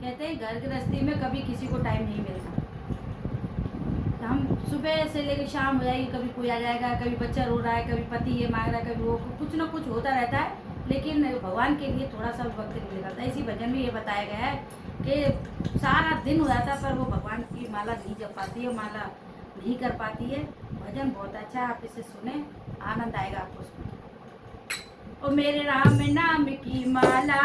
कहते हैं घर गृहस्थी में कभी किसी को टाइम नहीं मिलता। हम सुबह से लेकर शाम हो जाएगी, कभी कोई आ जाएगा, कभी बच्चा रो रहा है, कभी पति ये मांग रहा है, कभी वो, कुछ ना कुछ होता रहता है, लेकिन भगवान के लिए थोड़ा सा वक्त नहीं निकलता। इसी भजन में ये बताया गया है कि सारा दिन हो जाता है पर वो भगवान की माला नहीं जप पाती है, माला नहीं कर पाती है। भजन बहुत अच्छा है, आप इसे सुने, आनंद आएगा आपको सुन। ओ मेरे राम नाम की माला